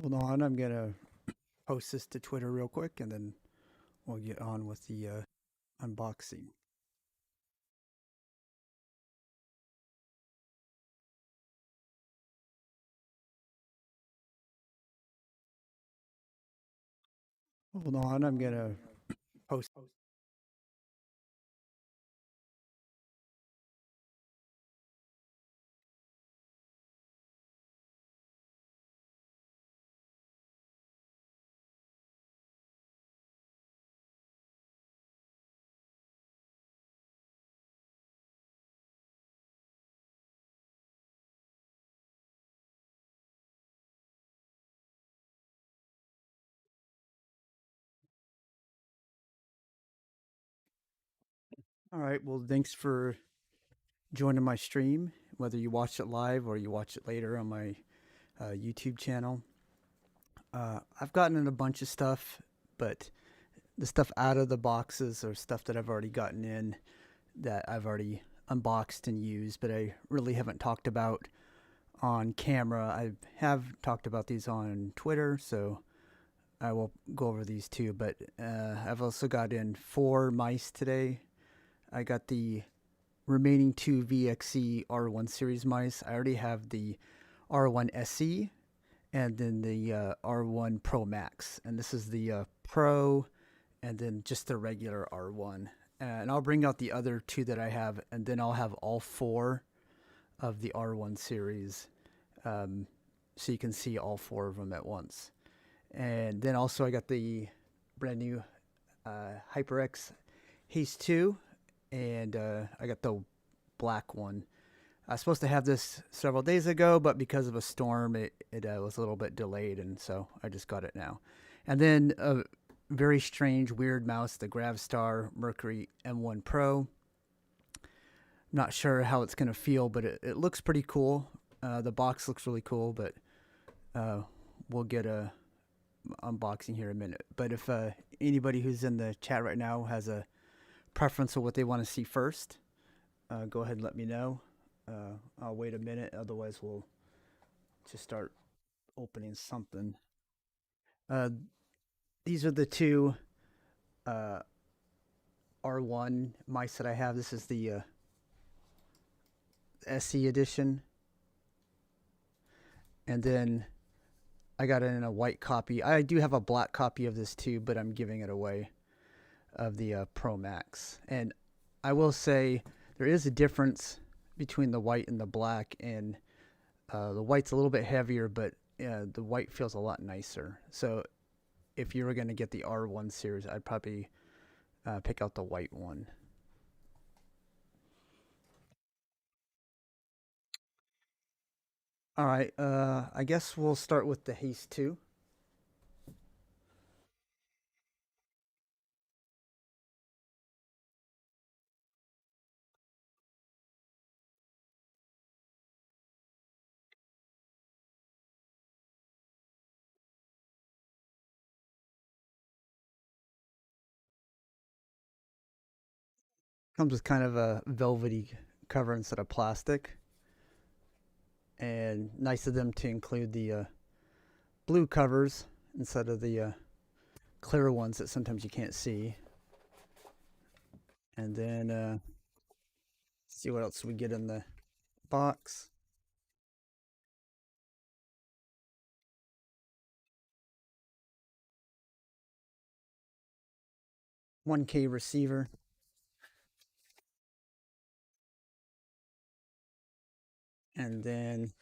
Hold on, I'm gonna post this to Twitter real quick and then we'll get on with the unboxing. Hold on, I'm gonna post. All right, well, thanks for joining my stream, whether you watch it live or you watch it later on my YouTube channel. I've gotten in a bunch of stuff, but the stuff out of the boxes or stuff that I've already gotten in that I've already unboxed and used, but I really haven't talked about on camera. I have talked about these on Twitter, so I will go over these too. But I've also got in 4 mice today. I got the remaining 2 VXE R1 series mice. I already have the R1 SE and then the R1 Pro Max. And this is the Pro and then just the regular R1. And I'll bring out the other 2 that I have, and then I'll have all 4 of the R1 series, so you can see all 4 of them at once. And then also I got the brand new HyperX Haste 2, and I got the black one. I was supposed to have this several days ago, but because of a storm, it was a little bit delayed, and so I just got it now. And then a very strange, weird mouse, the GravaStar M1 Pro. Not sure how it's going to feel, but it looks pretty cool. The box looks really cool, but we'll get a unboxing here in a minute. But if anybody who's in the chat right now has a preference of what they want to see first, go ahead and let me know. I'll wait a minute, otherwise we'll just start opening something. These are the 2 R1 mice that I have. This is the SE edition, and then I got it in a white copy. I do have a black copy of this too, but I'm giving it away, of the Pro Max. And I will say there is a difference between the white and the black, and the white's a little bit heavier, but the white feels a lot nicer. So if you were going to get the R1 series, I'd probably pick out the white one. All right, I guess we'll start with the Haste 2. Comes with kind of a velvety cover instead of plastic. And nice of them to include the blue covers instead of the clear ones that sometimes you can't see. And then see what else we get in the box. 1K receiver. And then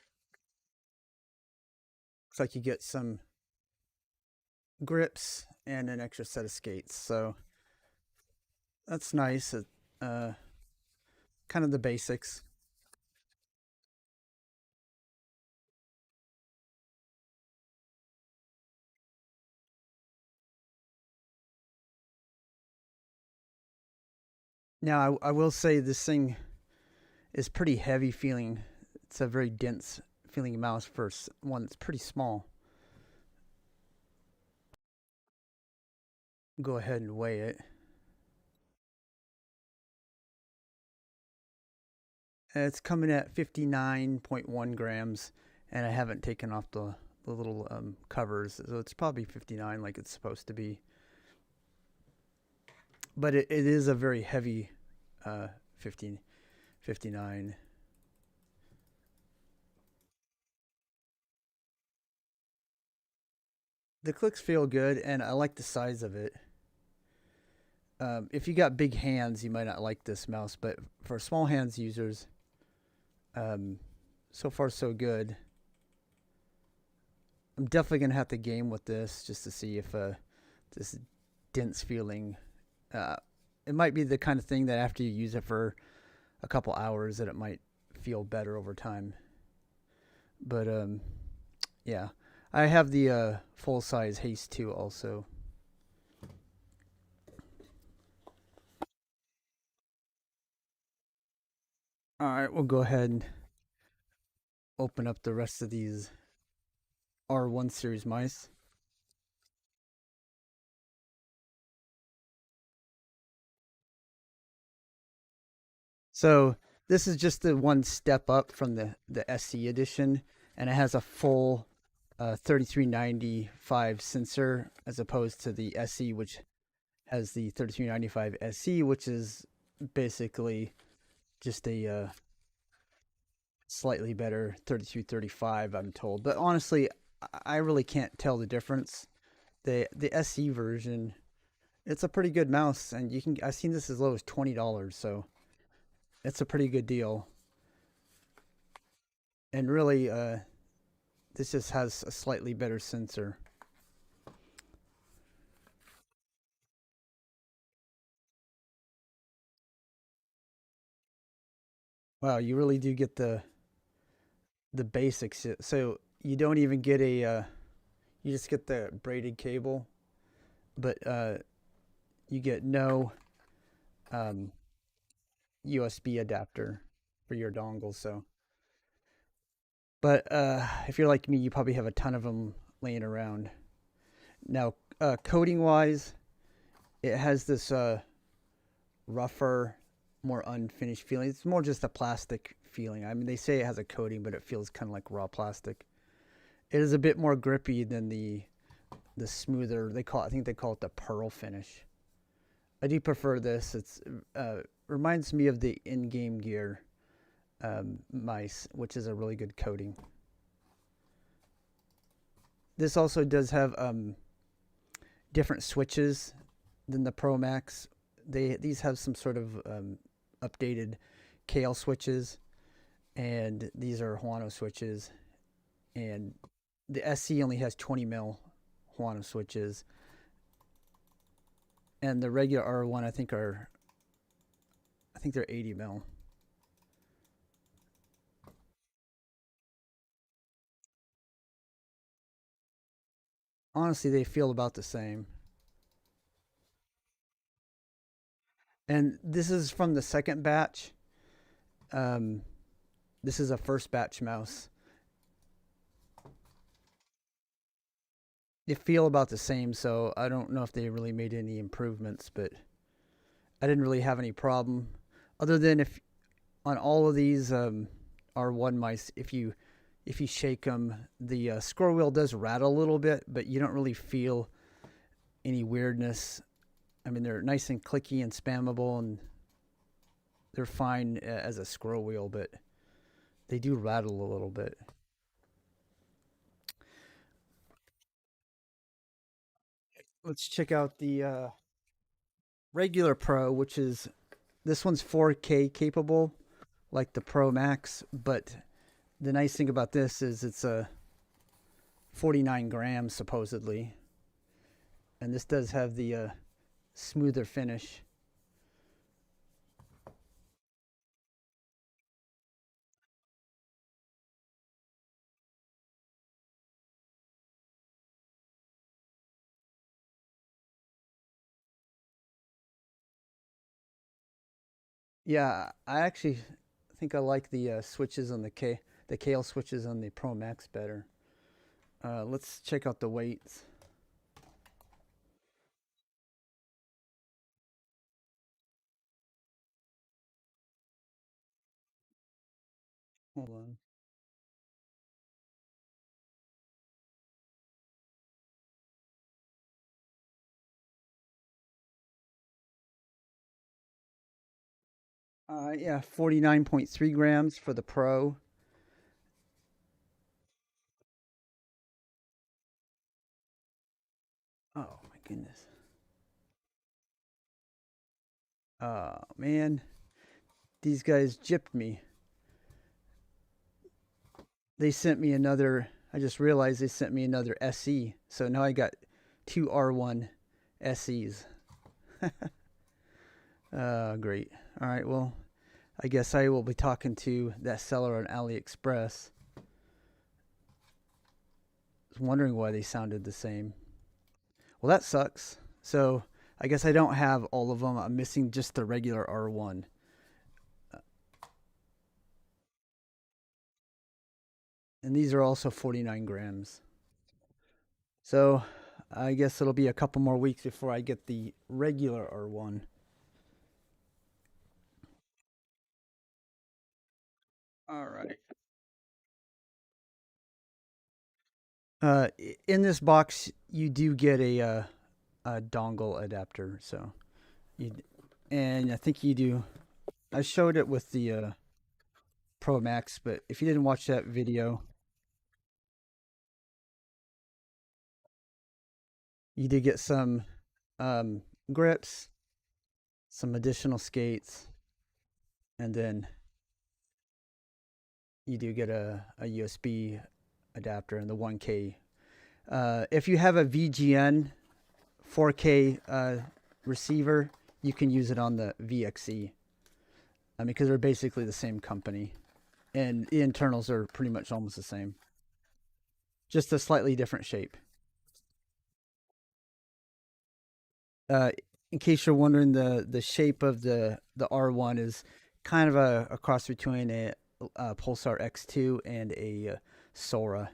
looks like you get some grips and an extra set of skates. So that's nice. Kind of the basics. Now, I will say this thing is pretty heavy feeling. It's a very dense feeling mouse for one that's pretty small. Go ahead and weigh it. It's coming at 59.1 grams, and I haven't taken off the the little covers. So it's probably 59 like it's supposed to be. But it is a very heavy 50, 59. The clicks feel good, and I like the size of it. If you got big hands, you might not like this mouse, but for small hands users, um, so far so good. I'm definitely gonna have to game with this just to see if this dense feeling. Uh, it might be the kind of thing that after you use it for a couple hours, that it might feel better over time. But yeah, I have the full size Haste 2 also. All right, we'll go ahead and open up the rest of these R1 series mice. So this is just the one step up from the SE edition, and it has a full 3395 sensor as opposed to the SE, which has the 3395 SE, which is basically just a slightly better 3235, I'm told. But honestly, I really can't tell the difference. The SE version, it's a pretty good mouse, and you can I've seen this as low as $20, so it's a pretty good deal. And really, this just has a slightly better sensor. Wow, you really do get the basics. So you don't even get a you just get the braided cable, but you get no um, USB adapter for your dongle. So, but if you're like me, you probably have a ton of them laying around. Now, coating wise, it has this rougher, more unfinished feeling. It's more just a plastic feeling. I mean, they say it has a coating, but it feels kind of like raw plastic. It is a bit more grippy than the smoother. I think they call it the pearl finish. I do prefer this. It's reminds me of the in-game gear mice, which is a really good coating. This also does have different switches than the Pro Max. These have some sort of updated Kale switches, and these are Huano switches. And the SC only has 20 mil Huano switches, and the regular R1 I think they're 80 mil. Honestly, they feel about the same. And this is from the second batch. Um, this is a first batch mouse. They feel about the same, so I don't know if they really made any improvements, but I didn't really have any problem. Other than if on all of these R1 mice, if you shake them, the scroll wheel does rattle a little bit, but you don't really feel any weirdness. I mean, they're nice and clicky and spammable, and they're fine as a scroll wheel, but they do rattle a little bit. Let's check out the regular Pro, which is this one's 4K capable, like the Pro Max. But the nice thing about this is it's a 49 grams supposedly, and this does have the smoother finish. Yeah, I actually think I like the switches on the Kale switches on the Pro Max better. Let's check out the weights. Hold on. Yeah, 49.3 grams for the Pro. Oh my goodness. Oh man, these guys gypped me. They sent me another. I just realized they sent me another SE. So now I got two R1 SEs. Great. All right. Well, I guess I will be talking to that seller on AliExpress. I was wondering why they sounded the same. Well, that sucks. So I guess I don't have all of them. I'm missing just the regular R1. And these are also 49 grams. So I guess it'll be a couple more weeks before I get the regular R1. All right. Uh, in this box, you do get a dongle adapter. So you, and I think you do. I showed it with the Pro Max, but if you didn't watch that video, you did get some grips, some additional skates, and then you do get a USB adapter and the 1K. If you have a VGN 4K receiver, you can use it on the VXE. I mean, because they're basically the same company, and the internals are pretty much almost the same, just a slightly different shape. Uh, in case you're wondering, the shape of the R1 is kind of a cross between a Pulsar X2 and a Sora.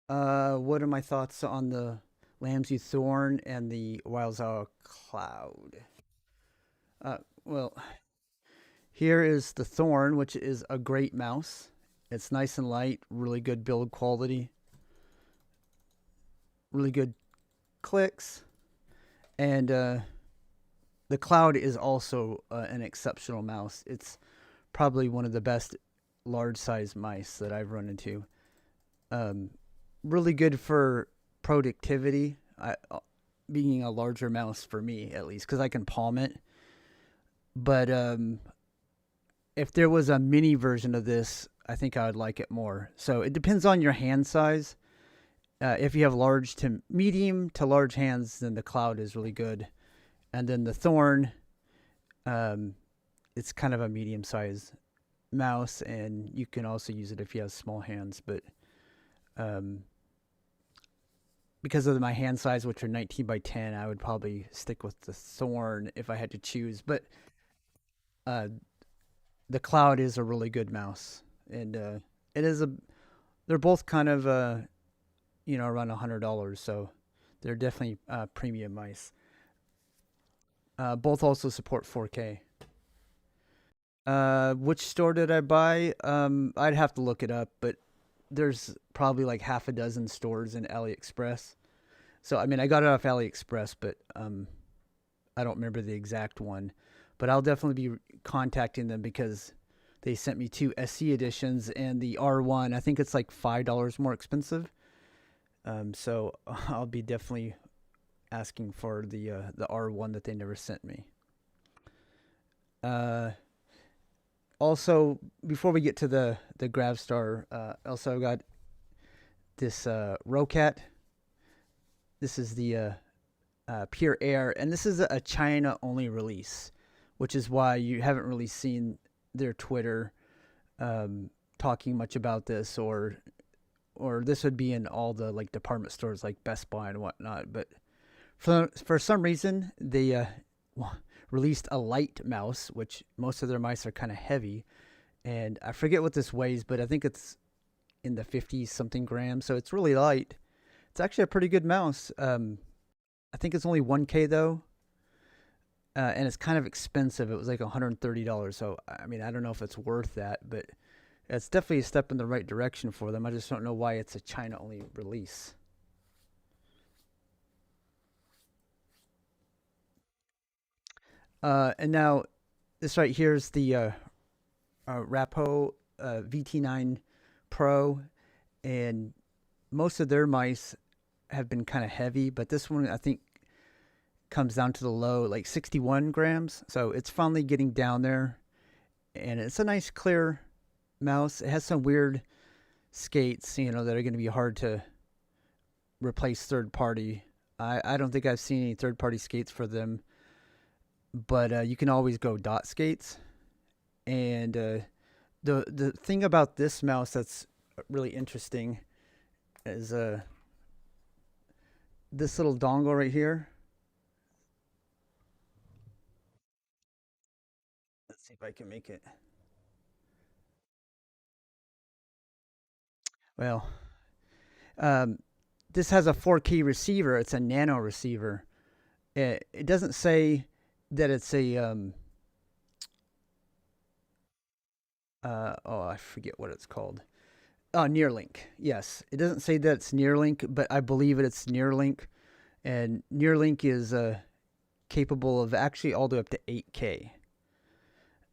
What are my thoughts on the Lambsy Thorn and the Waizowl Cloud? Well, here is the Thorn, which is a great mouse. It's nice and light, really good build quality, really good clicks, and the Cloud is also an exceptional mouse. It's probably one of the best large size mice that I've run into. Um, really good for productivity. Being a larger mouse for me at least, because I can palm it. But if there was a mini version of this, I think I would like it more. So it depends on your hand size. If you have large to medium to large hands, then the Cloud is really good. And then the Thorn, um, it's kind of a medium size mouse, and you can also use it if you have small hands. But um, because of my hand size, which are 19 by 10, I would probably stick with the Thorn if I had to choose. But uh, the Cloud is a really good mouse, and it is a. They're both kind of around $100, so they're definitely premium mice. Both also support 4K. Which store did I buy? I'd have to look it up, but there's probably like half a dozen stores in AliExpress. So I mean, I got it off AliExpress, but I don't remember the exact one. But I'll definitely be contacting them because they sent me two SC editions and the R1. I think it's like $5 more expensive. So I'll be definitely asking for the R1 that they never sent me. Uh, Also, before we get to the GravaStar, also got this Roccat. This is the Pure Air, and this is a China only release, which is why you haven't really seen their Twitter talking much about this, or this would be in all the like department stores like Best Buy and whatnot. But for some reason they released a light mouse, which most of their mice are kind of heavy, and I forget what this weighs, but I think it's in the 50 something grams, so it's really light. It's actually a pretty good mouse. I think it's only 1K though, and it's kind of expensive. It was like $130. So I mean, I don't know if it's worth that, but it's definitely a step in the right direction for them. I just don't know why it's a China only release. And now this right here is the Rapoo VT9 Pro, and most of their mice have been kind of heavy, but this one I think comes down to the low, like 61 grams. So it's finally getting down there, and it's a nice clear mouse. It has some weird skates, that are going to be hard to replace third party. I don't think I've seen any third party skates for them, but you can always go dot skates. And the thing about this mouse that's really interesting is this little dongle right here. Let's see if I can make it. Well, um, this has a 4K receiver. It's a nano receiver. It doesn't say that it's a oh, I forget what it's called. Oh, Neuralink. Yes, it doesn't say that it's Neuralink, but I believe it's Neuralink, and Neuralink is capable of actually all the way up to 8K,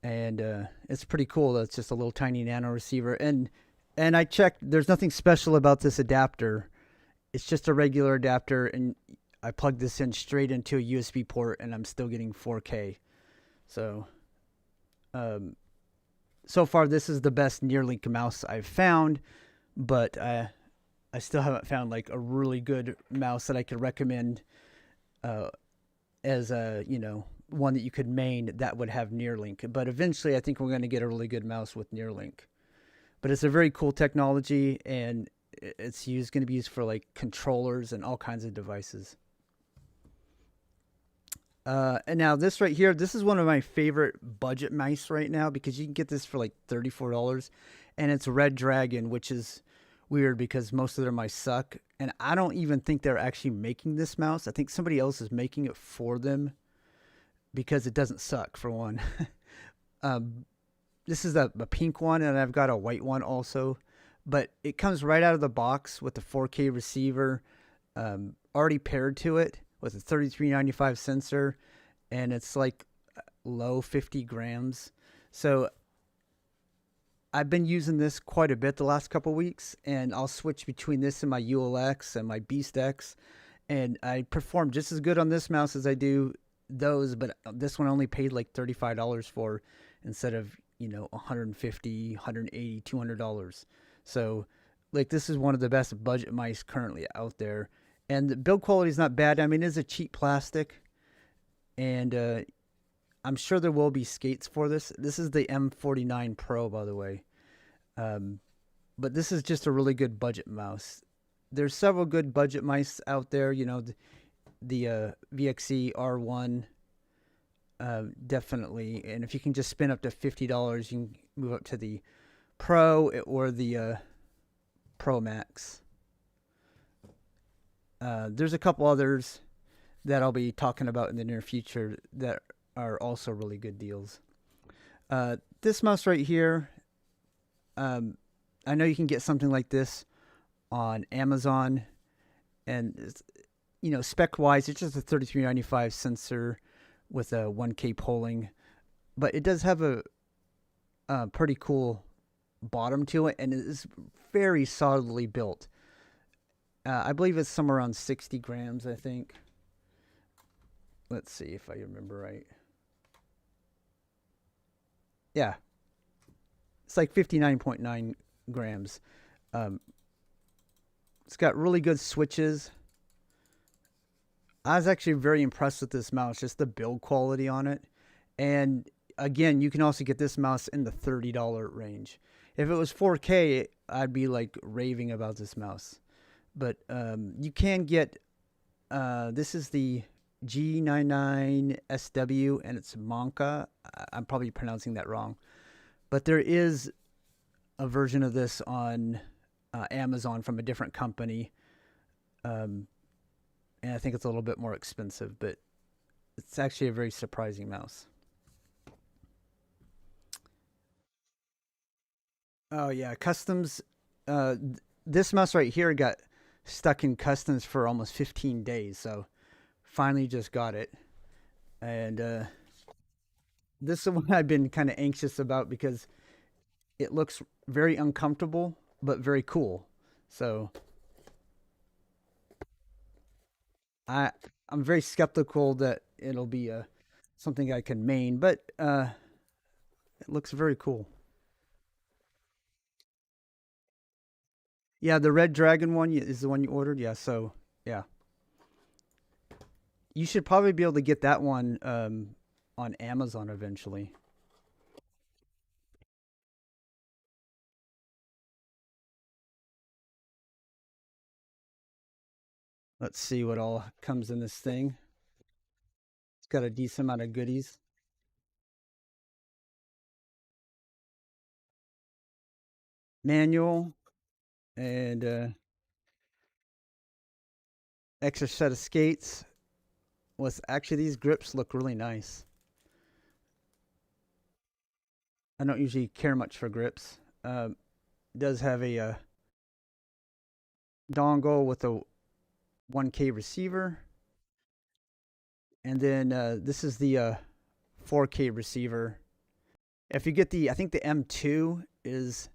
and it's pretty cool. That's just a little tiny nano receiver, and I checked. There's nothing special about this adapter. It's just a regular adapter, and I plugged this in straight into a USB port, and I'm still getting 4K. So, um, so far, this is the best Neuralink mouse I've found, but I still haven't found like a really good mouse that I could recommend uh, as a one that you could main that would have Neuralink. But eventually, I think we're going to get a really good mouse with Neuralink. But it's a very cool technology, and it's going to be used for like controllers and all kinds of devices. And now this right here, this is one of my favorite budget mice right now because you can get this for like $34, and it's Redragon, which is weird because most of their mice suck, and I don't even think they're actually making this mouse. I think somebody else is making it for them because it doesn't suck for one. um, this is a pink one, and I've got a white one also, but it comes right out of the box with the 4K receiver already paired to it with a 3395 sensor, and it's like low 50 grams. So I've been using this quite a bit the last couple weeks, and I'll switch between this and my ULX and my Beast X, and I perform just as good on this mouse as I do those, but this one only paid like $35 for instead of 150, 180, $200. So like this is one of the best budget mice currently out there, and the build quality is not bad. I mean, it's a cheap plastic, and I'm sure there will be skates for this. This is the M49 Pro, by the way. Um, but this is just a really good budget mouse. There's several good budget mice out there. The VXE R1, definitely. And if you can just spend up to $50, you can move up to the Pro or the Pro Max. There's a couple others that I'll be talking about in the near future that are also really good deals. This mouse right here, I know you can get something like this on Amazon, and spec wise, it's just a 3395 sensor with a 1K polling, but it does have a pretty cool bottom to it, and it is very solidly built. I believe it's somewhere around 60 grams, I think. Let's see if I remember right. Yeah, it's like 59.9 grams. Um, it's got really good switches. I was actually very impressed with this mouse, just the build quality on it. And again, you can also get this mouse in the $30 range. If it was 4K, I'd be like raving about this mouse. But you can get, this is the G99SW, and it's Monka. I'm probably pronouncing that wrong. But there is a version of this on Amazon from a different company. And I think it's a little bit more expensive, but it's actually a very surprising mouse. Oh, yeah. Customs. Uh, this mouse right here got stuck in customs for almost 15 days. So finally just got it. And This is one I've been kind of anxious about because it looks very uncomfortable but very cool. So I I'm very skeptical that it'll be something I can main, but it looks very cool. Yeah, the Red Dragon one is the one you ordered. Yeah, so yeah, you should probably be able to get that one on Amazon eventually. Let's see what all comes in this thing. It's got a decent amount of goodies. Manual and extra set of skates. Was actually these grips look really nice. I don't usually care much for grips. It does have a dongle with a 1K receiver, and then this is the 4K receiver. If you get the, I think the M2 is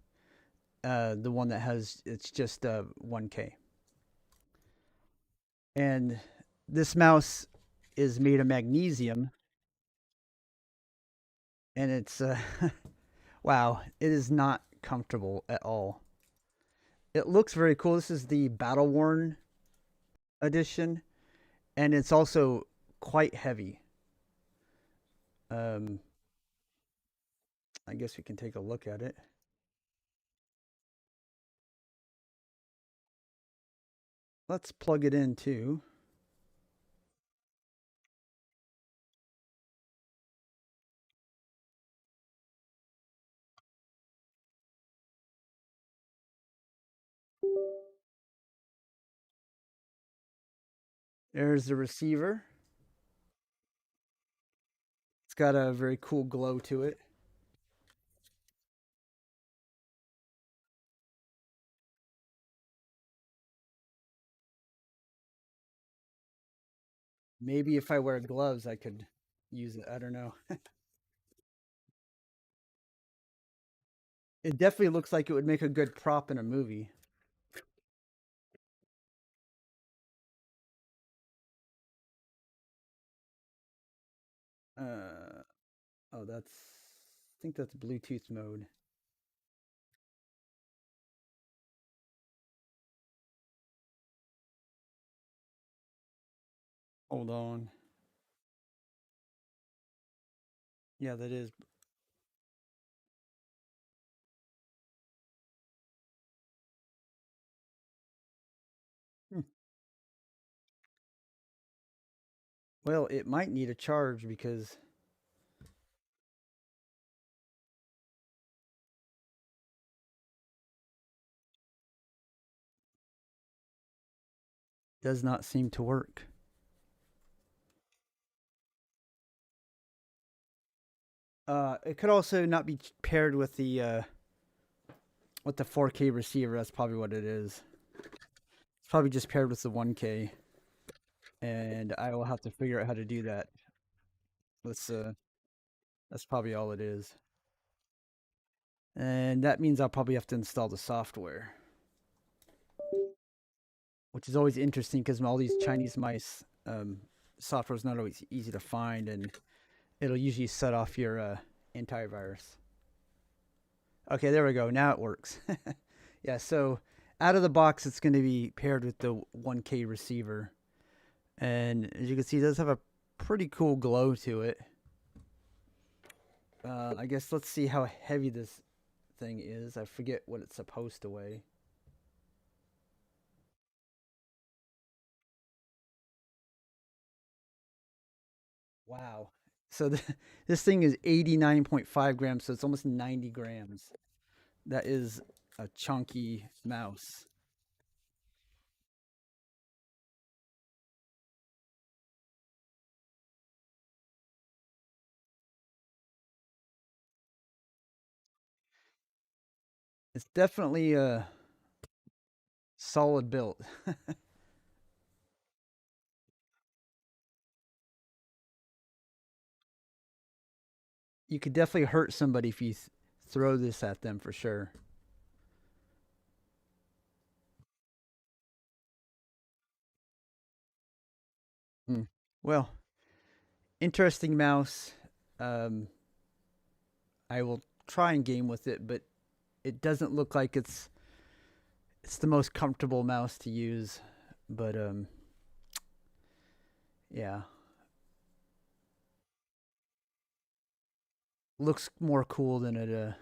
the one that has it's just 1K, and this mouse is made of magnesium, and it's wow, it is not comfortable at all. It looks very cool. This is the battle worn edition, and it's also quite heavy. Um, I guess we can take a look at it. Let's plug it in too. There's the receiver. It's got a very cool glow to it. Maybe if I wear gloves, I could use it. I don't know. It definitely looks like it would make a good prop in a movie. Uh, oh, I think that's Bluetooth mode. Hold on. Yeah, that is. Hmm. Well, it might need a charge because it does not seem to work. It could also not be paired with the 4K receiver. That's probably what it is. It's probably just paired with the 1K, and I will have to figure out how to do that. Let's that's probably all it is. And that means I'll probably have to install the software, which is always interesting because all these Chinese mice software is not always easy to find, and it'll usually set off your antivirus. Okay, there we go. Now it works. Yeah, so out of the box, it's going to be paired with the 1K receiver, and as you can see, it does have a pretty cool glow to it. I guess let's see how heavy this thing is. I forget what it's supposed to weigh. Wow. So this thing is 89.5 grams, so it's almost 90 grams. That is a chunky mouse. It's definitely a solid built. you could definitely hurt somebody if you throw this at them for sure. Hmm. Well, interesting mouse. Um, I will try and game with it, but it doesn't look like it's the most comfortable mouse to use. But yeah, looks more cool than a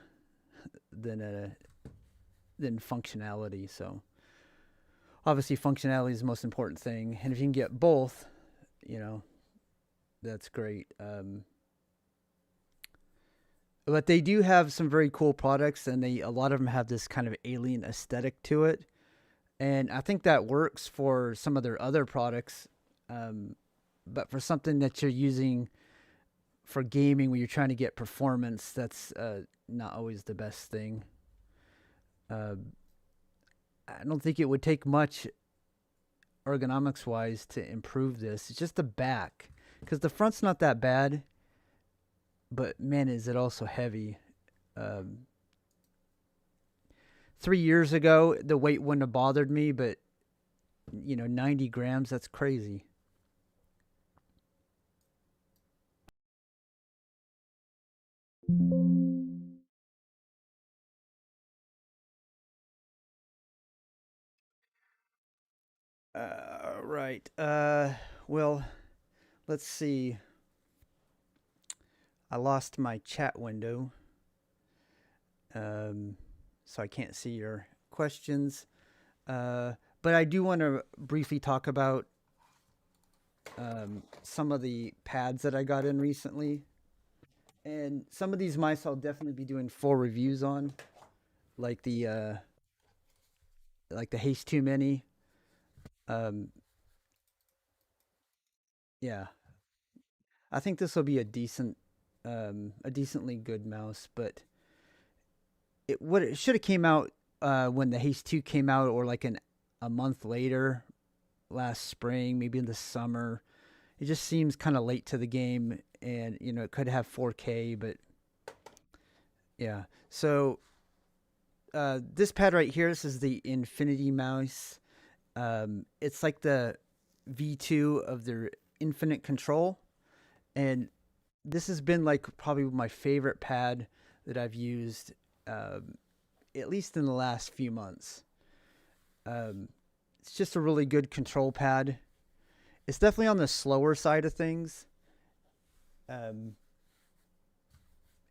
than functionality. So obviously, functionality is the most important thing, and if you can get both, you know, that's great. But they do have some very cool products, and they a lot of them have this kind of alien aesthetic to it, and I think that works for some of their other products. Um, but for something that you're using for gaming, where you're trying to get performance, that's not always the best thing. Uh, I don't think it would take much ergonomics wise to improve this. It's just the back, because the front's not that bad, but man, is it also heavy. Um, 3 years ago, the weight wouldn't have bothered me, but 90 grams, that's crazy. Right. Well, let's see. I lost my chat window, um, so I can't see your questions. Uh, but I do want to briefly talk about some of the pads that I got in recently. And some of these mice I'll definitely be doing full reviews on, like the Haste 2 Mini. Um, yeah, I think this will be a decently good mouse. But it should have came out when the Haste 2 came out, or like a month later, last spring, maybe in the summer. It just seems kind of late to the game, and it could have 4K, but yeah. So this pad right here, this is the Infinity mouse. It's like the V2 of their Infinite Control, and this has been like probably my favorite pad that I've used, um, at least in the last few months. Um, it's just a really good control pad. It's definitely on the slower side of things. Um,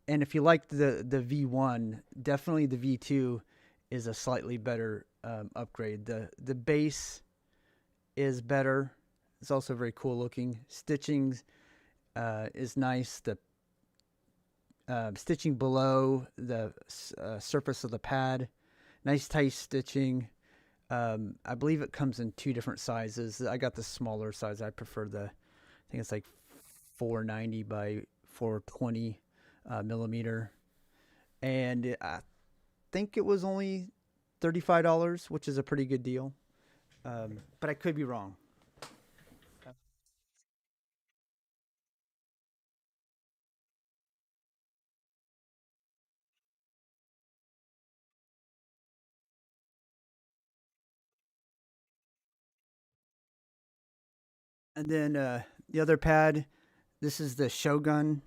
and if you like the V1, definitely the V2 is a slightly better upgrade. The base is better. It's also very cool looking. Stitching is nice. The stitching below the surface of the pad, nice tight stitching. I believe it comes in two different sizes. I got the smaller size. I prefer I think it's like 490 by 420 millimeter, and I think it was only $35, which is a pretty good deal. But I could be wrong. And then the other pad, this is the Shogun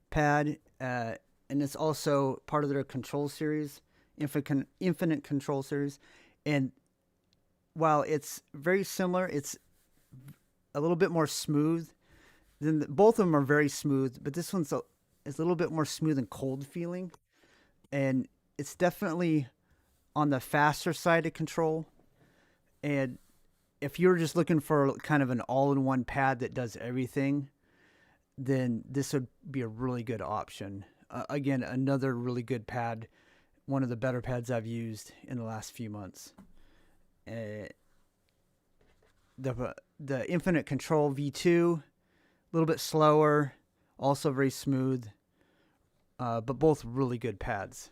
pad, and it's also part of their control series, Infinite Control series. And while it's very similar, it's a little bit more smooth. Both of them are very smooth, but this is a little bit more smooth and cold feeling, and it's definitely on the faster side of control. And if you're just looking for kind of an all-in-one pad that does everything, then this would be a really good option. Again, another really good pad, one of the better pads I've used in the last few months. Uh, the Infinite Control V2, a little bit slower, also very smooth, but both really good pads.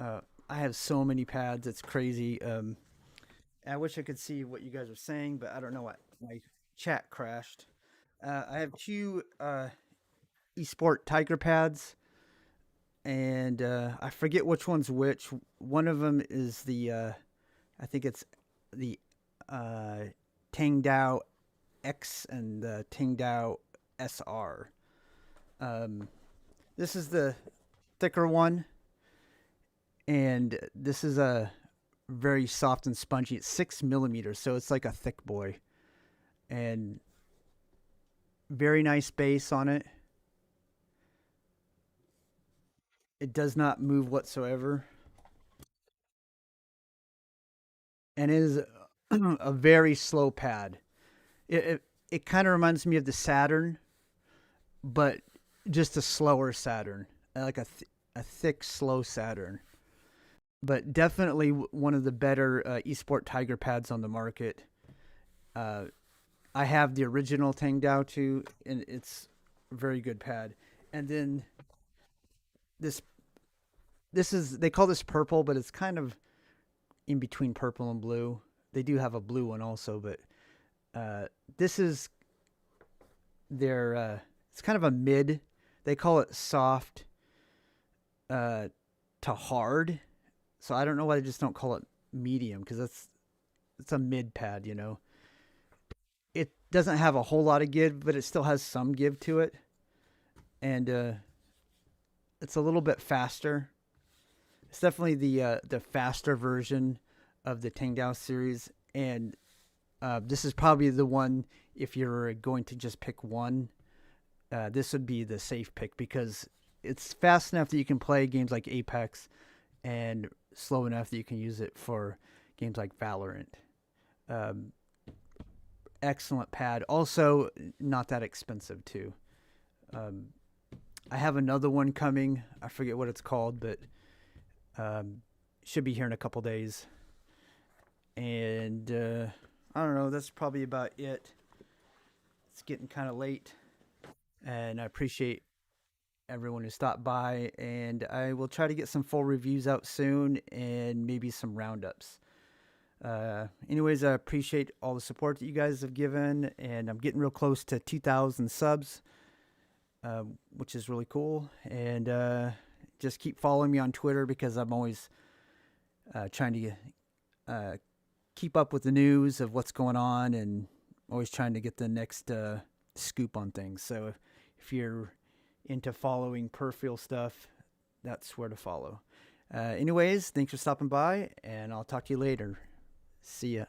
I have so many pads, it's crazy. I wish I could see what you guys are saying, but I don't know what my chat crashed. I have two. Esport Tiger pads, and I forget which one's which. One of them is the I think it's the uh, Tangdao X and the Tangdao SR. Um, this is the thicker one, and this is a very soft and spongy. It's 6 millimeters, so it's like a thick boy, and very nice base on it. It does not move whatsoever, and it is a very slow pad. It kind of reminds me of the Saturn, but just a slower Saturn, like a thick, slow Saturn. But definitely one of the better Esport Tiger pads on the market. Uh, I have the original Tangdao too, and it's a very good pad. And then this this is, they call this purple, but it's kind of in between purple and blue. They do have a blue one also, but this is their it's kind of a mid. They call it soft to hard. So I don't know why they just don't call it medium, because it's a mid pad, you know. It doesn't have a whole lot of give, but it still has some give to it, and it's a little bit faster. It's definitely the faster version of the Tangdao series, and this is probably the one, if you're going to just pick one. This would be the safe pick, because it's fast enough that you can play games like Apex, and slow enough that you can use it for games like Valorant. Um, Excellent pad. Also, not that expensive too. Um, I have another one coming. I forget what it's called, but should be here in a couple days. And I don't know. That's probably about it. It's getting kind of late, and I appreciate everyone who stopped by. And I will try to get some full reviews out soon, and maybe some roundups. Anyways, I appreciate all the support that you guys have given, and I'm getting real close to 2,000 subs, which is really cool. And just keep following me on Twitter, because I'm always trying to keep up with the news of what's going on, and always trying to get the next scoop on things. So if you're into following peripheral stuff, that's where to follow. Anyways, thanks for stopping by, and I'll talk to you later. See ya.